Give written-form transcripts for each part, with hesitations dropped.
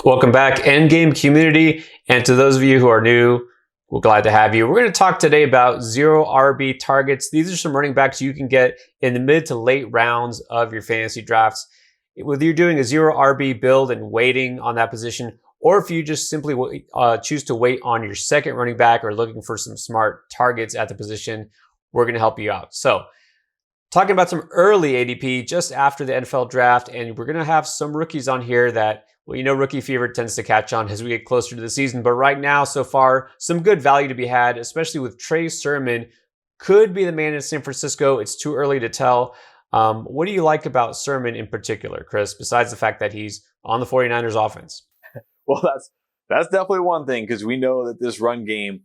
Welcome back, Endgame community. And to those of you who are new, we're glad to have you. We're going to talk today about zero RB targets. These are some running backs you can get in the mid to late rounds of your fantasy drafts. Whether you're doing a zero RB build and waiting on that position, or if you just simply choose to wait on your second running back or looking for some smart targets at the position, we're going to help you out. So, talking about some early ADP just after the NFL draft, and we're going to have some rookies on here that, well, rookie fever tends to catch on as we get closer to the season. But right now, so far, some good value to be had, especially with Trey Sermon. Could be the man in San Francisco. It's too early to tell. What do you like about Sermon in particular, Chris, besides the fact that he's on the 49ers offense? Well, that's definitely one thing, because we know that this run game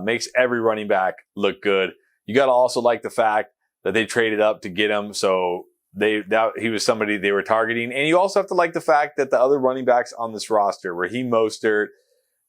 makes every running back look good. You got to also like the fact that they traded up to get him, so he was somebody they were targeting. And you also have to like the fact that the other running backs on this roster, Raheem Mostert,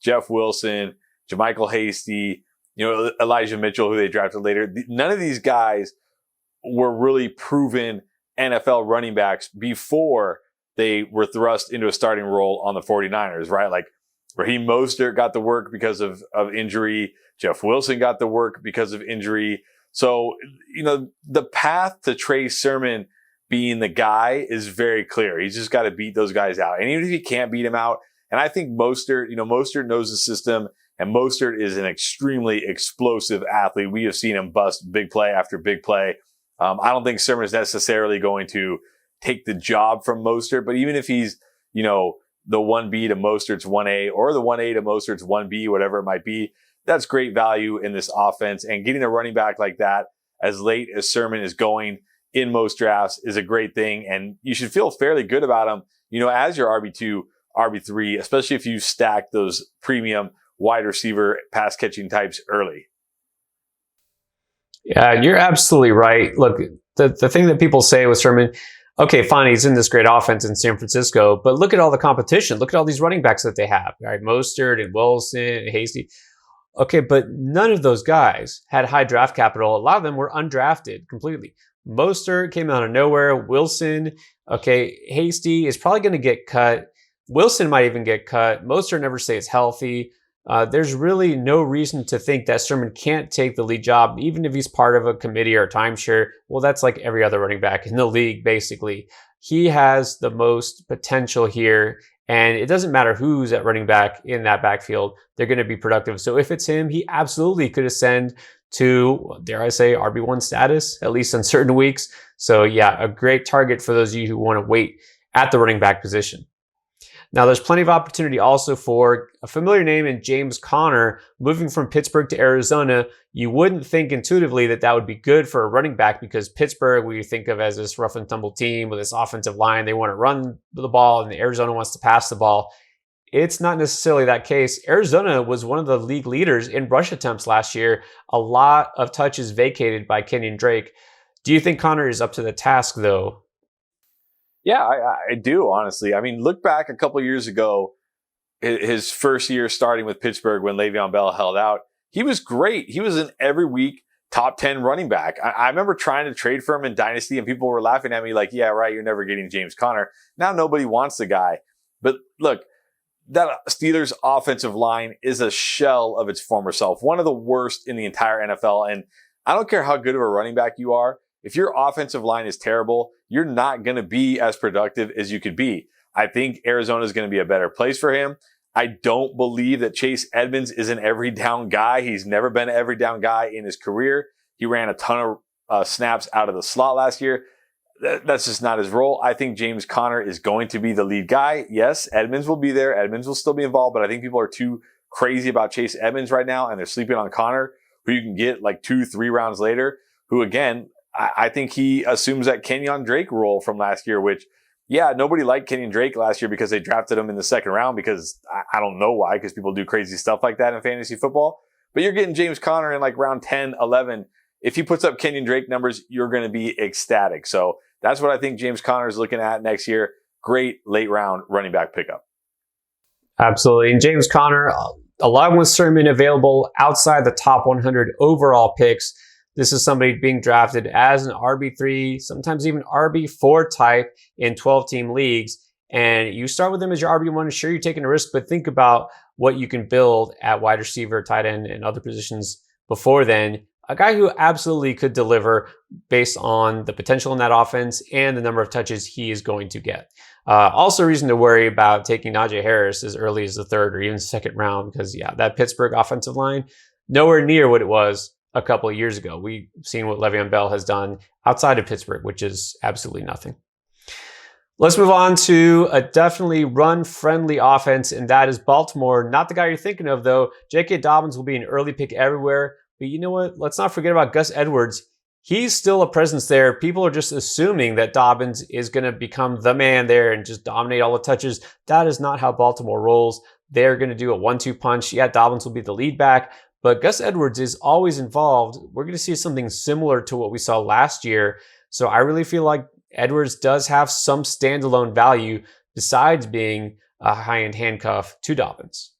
Jeff Wilson, JaMychal Hasty, Elijah Mitchell, who they drafted later, none of these guys were really proven NFL running backs before they were thrust into a starting role on the 49ers, right? Like Raheem Mostert got the work because of injury. Jeff Wilson got the work because of injury. So, the path to Trey Sermon being the guy is very clear. He's just got to beat those guys out. And even if he can't beat him out, and I think Mostert knows the system, and Mostert is an extremely explosive athlete. We have seen him bust big play after big play. I don't think Sermon is necessarily going to take the job from Mostert, but even if he's, the 1B to Mostert's 1A, or the 1A to Mostert's 1B, whatever it might be, that's great value in this offense. And getting a running back like that as late as Sermon is going in most drafts is a great thing. And you should feel fairly good about him, as your RB2, RB3, especially if you stack those premium wide receiver pass catching types early. Yeah, you're absolutely right. Look, the thing that people say with Sermon, okay, fine, he's in this great offense in San Francisco, but look at all the competition. Look at all these running backs that they have, right? Mostert and Wilson and Hasty. Okay, but none of those guys had high draft capital. A lot of them were undrafted completely. Mostert came out of nowhere. Wilson, okay, Hasty is probably going to get cut. Wilson might even get cut. Mostert never stays healthy. There's really no reason to think that Sermon can't take the lead job, even if he's part of a committee or a timeshare. Well, that's like every other running back in the league, basically. He has the most potential here, and it doesn't matter who's at running back in that backfield. They're going to be productive. So if it's him, he absolutely could ascend to, dare I say, RB1 status, at least on certain weeks. So yeah, a great target for those of you who want to wait at the running back position. Now, there's plenty of opportunity also for a familiar name in James Conner moving from Pittsburgh to Arizona. You wouldn't think intuitively that that would be good for a running back, because Pittsburgh, we think of as this rough and tumble team with this offensive line. They want to run the ball, and Arizona wants to pass the ball. It's not necessarily that case. Arizona was one of the league leaders in rush attempts last year. A lot of touches vacated by Kenyon Drake. Do you think Conner is up to the task, though? Yeah, I do, honestly. I mean, look back a couple of years ago, his first year starting with Pittsburgh when Le'Veon Bell held out. He was great. He was an every week top 10 running back. I remember trying to trade for him in Dynasty, and people were laughing at me like, yeah, right, you're never getting James Conner. Now nobody wants the guy. But look, that Steelers offensive line is a shell of its former self, one of the worst in the entire NFL. And I don't care how good of a running back you are. If your offensive line is terrible, you're not going to be as productive as you could be. I think Arizona is going to be a better place for him. I don't believe that Chase Edmonds is an every down guy. He's never been an every down guy in his career. He ran a ton of snaps out of the slot last year. That's just not his role. I think James Conner is going to be the lead guy. Yes, Edmonds will be there. Edmonds will still be involved, but I think people are too crazy about Chase Edmonds right now, and they're sleeping on Conner, who you can get like 2-3 rounds later, who again, I think he assumes that Kenyon Drake role from last year, which, yeah, nobody liked Kenyon Drake last year because they drafted him in the second round, because I don't know why, because people do crazy stuff like that in fantasy football. But you're getting James Conner in like round 10, 11. If he puts up Kenyon Drake numbers, you're going to be ecstatic. So that's what I think James Conner is looking at next year. Great late round running back pickup. Absolutely. And James Conner, along with Sermon, available outside the top 100 overall picks. This is somebody being drafted as an RB3, sometimes even RB4 type in 12-team leagues. and you start with him as your RB1, sure, you're taking a risk, but think about what you can build at wide receiver, tight end, and other positions before then. A guy who absolutely could deliver based on the potential in that offense and the number of touches he is going to get. Also, reason to worry about taking Najee Harris as early as the third or even second round, because that Pittsburgh offensive line, nowhere near what it was a couple of years ago. We've seen what Le'Veon Bell has done outside of Pittsburgh, which is absolutely nothing. Let's move on to a definitely run-friendly offense, and that is Baltimore. Not the guy you're thinking of, though. J.K. Dobbins will be an early pick everywhere. But you know what? Let's not forget about Gus Edwards. He's still a presence there. People are just assuming that Dobbins is going to become the man there and just dominate all the touches. That is not how Baltimore rolls. They're going to do a 1-2 punch. Yeah, Dobbins will be the lead back, but Gus Edwards is always involved. We're going to see something similar to what we saw last year. So I really feel like Edwards does have some standalone value besides being a high-end handcuff to Dobbins.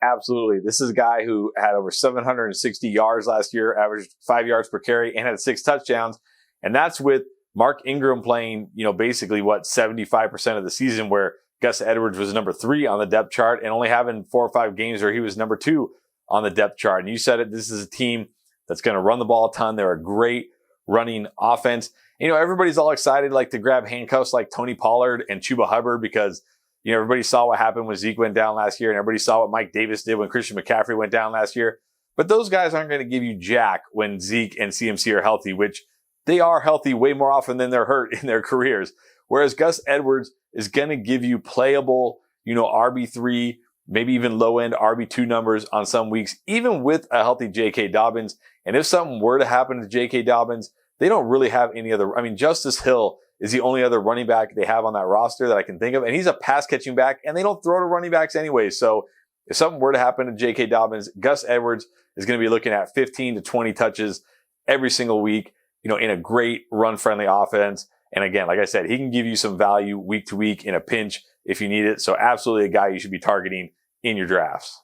Absolutely. This is a guy who had over 760 yards last year, averaged 5 yards per carry, and had 6 touchdowns. And that's with Mark Ingram playing, basically 75% of the season, where Gus Edwards was number 3 on the depth chart and only having 4 or 5 games where he was number 2 on the depth chart. And you said it, this is a team that's going to run the ball a ton. They're a great running offense. Everybody's all excited to grab handcuffs like Tony Pollard and Chuba Hubbard because everybody saw what happened when Zeke went down last year, and everybody saw what Mike Davis did when Christian McCaffrey went down last year. But those guys aren't going to give you jack when Zeke and CMC are healthy, which they are healthy way more often than they're hurt in their careers. Whereas Gus Edwards is going to give you playable, RB3, maybe even low-end RB2 numbers on some weeks, even with a healthy J.K. Dobbins. And if something were to happen to J.K. Dobbins, they don't really have any other. Justice Hill is the only other running back they have on that roster that I can think of. And he's a pass-catching back, and they don't throw to running backs anyway. So if something were to happen to J.K. Dobbins, Gus Edwards is going to be looking at 15 to 20 touches every single week, in a great run-friendly offense. And again, like I said, he can give you some value week to week in a pinch if you need it. So absolutely a guy you should be targeting in your drafts.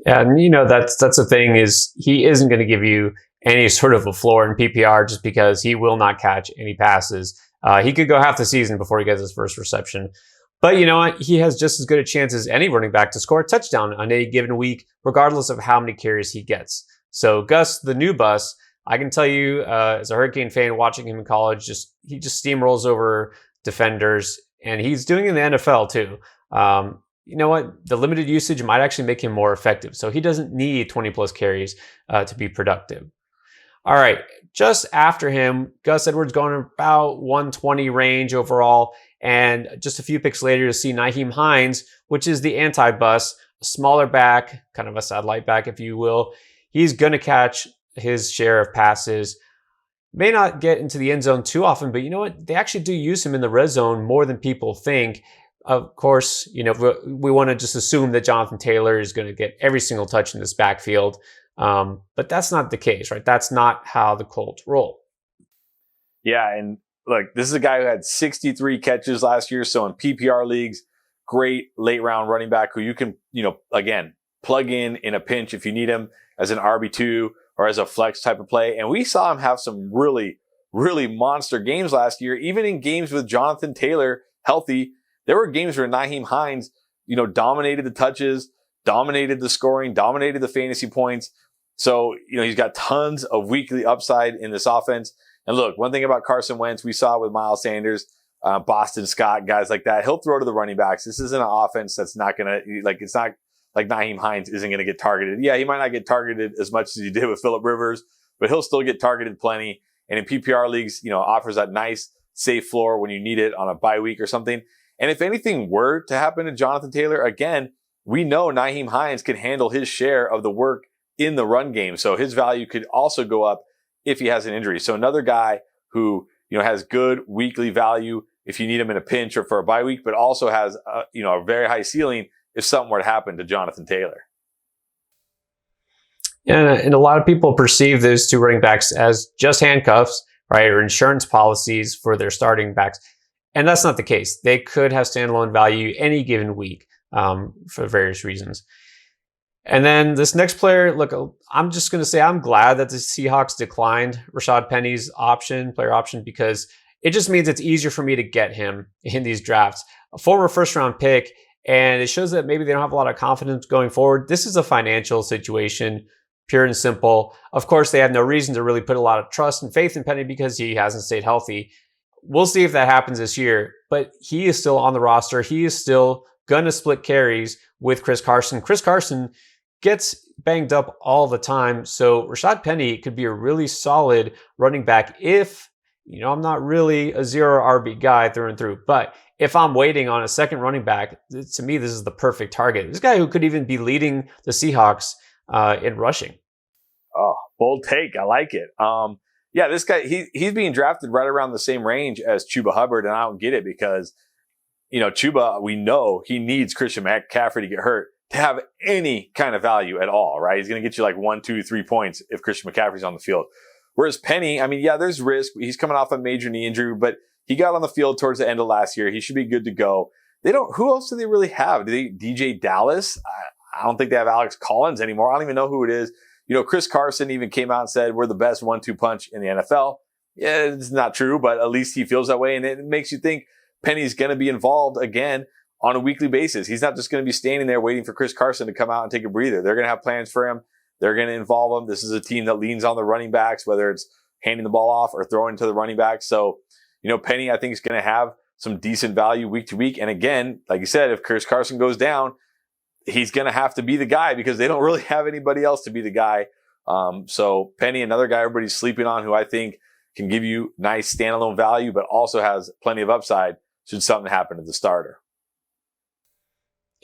Yeah, and that's the thing, is he isn't going to give you any sort of a floor in PPR just because he will not catch any passes. He could go half the season before he gets his first reception. But you know what? He has just as good a chance as any running back to score a touchdown on any given week, regardless of how many carries he gets. So Gus, the new bus, I can tell you as a Hurricane fan watching him in college, he just steamrolls over defenders, and he's doing it in the NFL too. You know what? The limited usage might actually make him more effective. So he doesn't need 20 plus carries to be productive. All right, just after him, Gus Edwards going about 120 range overall. And just a few picks later, you'll see Nyheim Hines, which is the anti-bus, a smaller back, kind of a satellite back, if you will. He's going to catch his share of passes. May not get into the end zone too often, but you know what? They actually do use him in the red zone more than people think. Of course, we want to just assume that Jonathan Taylor is going to get every single touch in this backfield. But that's not the case, right? That's not how the Colts roll. Yeah, and look, this is a guy who had 63 catches last year. So in PPR leagues, great late round running back who you can, again, plug in a pinch if you need him as an RB2 or as a flex type of play. And we saw him have some really, really monster games last year. Even in games with Jonathan Taylor healthy, there were games where Nyheim Hines, dominated the touches, dominated the scoring, dominated the fantasy points. So, he's got tons of weekly upside in this offense. And look, one thing about Carson Wentz, we saw with Miles Sanders, Boston Scott, guys like that, he'll throw to the running backs. This isn't an offense that's not going to, it's not like Nyheim Hines isn't going to get targeted. Yeah, he might not get targeted as much as he did with Phillip Rivers, but he'll still get targeted plenty. And in PPR leagues, offers that nice, safe floor when you need it on a bye week or something. And if anything were to happen to Jonathan Taylor, again, we know Nyheim Hines can handle his share of the work in the run game. So his value could also go up if he has an injury. So another guy who, has good weekly value if you need him in a pinch or for a bye week, but also has, a very high ceiling if something were to happen to Jonathan Taylor. And a lot of people perceive those two running backs as just handcuffs, right? Or insurance policies for their starting backs. And that's not the case. They could have standalone value any given week for various reasons. And then this next player, look, I'm just going to say I'm glad that the Seahawks declined Rashad Penny's player option, because it just means it's easier for me to get him in these drafts. a former first round pick, and it shows that maybe they don't have a lot of confidence going forward. This is a financial situation, pure and simple. Of course, they have no reason to really put a lot of trust and faith in Penny because he hasn't stayed healthy. We'll see if that happens this year, but he is still on the roster. He is still going to split carries with Chris Carson. Chris Carson gets banged up all the time. So Rashad Penny could be a really solid running back if, I'm not really a zero RB guy through and through, but if I'm waiting on a second running back, to me, this is the perfect target. This guy who could even be leading the Seahawks in rushing. Oh, bold take. I like it. Yeah, this guy, he's being drafted right around the same range as Chuba Hubbard, and I don't get it because, Chuba, we know he needs Christian McCaffrey to get hurt to have any kind of value at all, right? He's going to get you like 1, 2, 3 points if Christian McCaffrey's on the field. Whereas Penny, there's risk. He's coming off a major knee injury, but he got on the field towards the end of last year. He should be good to go. Who else do they really have? Do they DJ Dallas? I don't think they have Alex Collins anymore. I don't even know who it is. Chris Carson even came out and said, we're the best 1-2 punch in the NFL. Yeah, it's not true, but at least he feels that way. And it makes you think Penny's going to be involved again on a weekly basis. He's not just going to be standing there waiting for Chris Carson to come out and take a breather. They're going to have plans for him. They're going to involve him. This is a team that leans on the running backs, whether it's handing the ball off or throwing to the running backs. So, Penny, I think, is going to have some decent value week to week. And again, like you said, if Chris Carson goes down, he's going to have to be the guy because they don't really have anybody else to be the guy. So Penny, another guy everybody's sleeping on who I think can give you nice standalone value, but also has plenty of upside should something happen to the starter.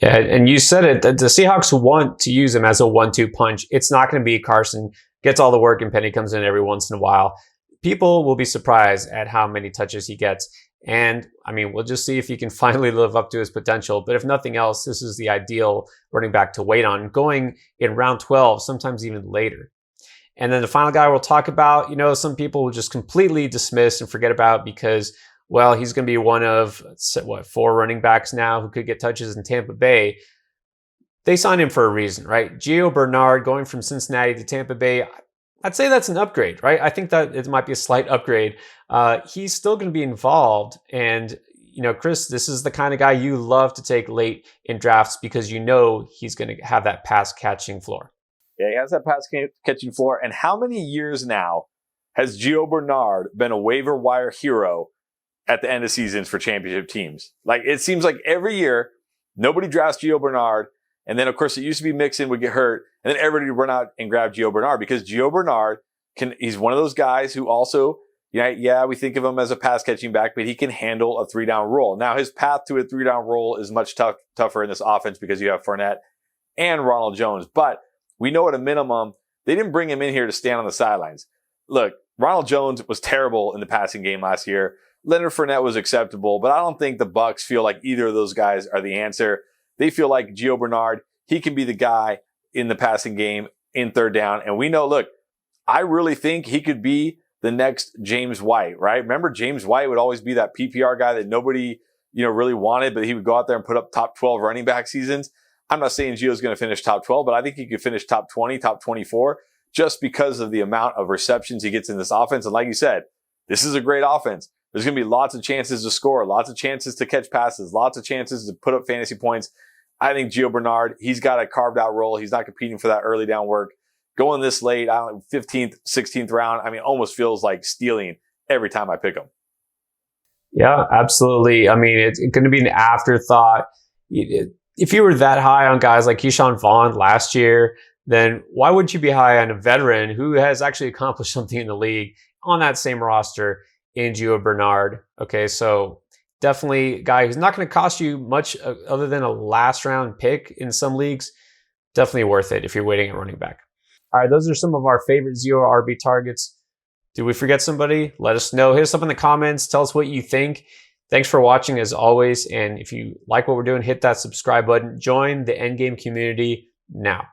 Yeah, and you said it, that the Seahawks want to use him as a 1-2 punch. It's not going to be Carson gets all the work and Penny comes in every once in a while. People will be surprised at how many touches he gets. And we'll just see if he can finally live up to his potential. But if nothing else, this is the ideal running back to wait on, going in round 12, sometimes even later. And then the final guy we'll talk about, some people will just completely dismiss and forget about because, well, he's going to be one of, 4 running backs now who could get touches in Tampa Bay. They signed him for a reason, right? Gio Bernard going from Cincinnati to Tampa Bay. I'd say that's an upgrade, right? I think that it might be a slight upgrade. He's still going to be involved. And, Chris, this is the kind of guy you love to take late in drafts because he's going to have that pass catching floor. Yeah, he has that pass catching floor. And how many years now has Gio Bernard been a waiver wire hero at the end of seasons for championship teams? Like, it seems like every year, nobody drafts Gio Bernard. And then, of course, it used to be Mixon would get hurt. And then everybody would run out and grab Gio Bernard because Gio Bernard he's one of those guys who also, we think of him as a pass catching back, but he can handle a 3-down role. Now, his path to a 3-down role is much tougher in this offense because you have Fournette and Ronald Jones. But we know at a minimum, they didn't bring him in here to stand on the sidelines. Look, Ronald Jones was terrible in the passing game last year. Leonard Fournette was acceptable, but I don't think the Bucs feel like either of those guys are the answer. They feel like Gio Bernard, he can be the guy in the passing game in 3rd down. And we know, look, I really think he could be the next James White, right? Remember, James White would always be that PPR guy that nobody, really wanted, but he would go out there and put up top 12 running back seasons. I'm not saying Gio's going to finish top 12, but I think he could finish top 20, top 24, just because of the amount of receptions he gets in this offense. And like you said, this is a great offense. There's going to be lots of chances to score, lots of chances to catch passes, lots of chances to put up fantasy points. I think Gio Bernard, he's got a carved out role. He's not competing for that early down work. Going this late, 15th, 16th round, almost feels like stealing every time I pick him. Yeah, absolutely. It's going to be an afterthought. If you were that high on guys like Keyshawn Vaughn last year, then why would you be high on a veteran who has actually accomplished something in the league on that same roster in Gio Bernard? Okay, so definitely a guy who's not going to cost you much other than a last round pick in some leagues. Definitely worth it if you're waiting at running back. All right, those are some of our favorite zero RB targets. Did we forget somebody? Let us know. Hit us up in the comments. Tell us what you think. Thanks for watching as always. And if you like what we're doing, hit that subscribe button. Join the Endgame community now.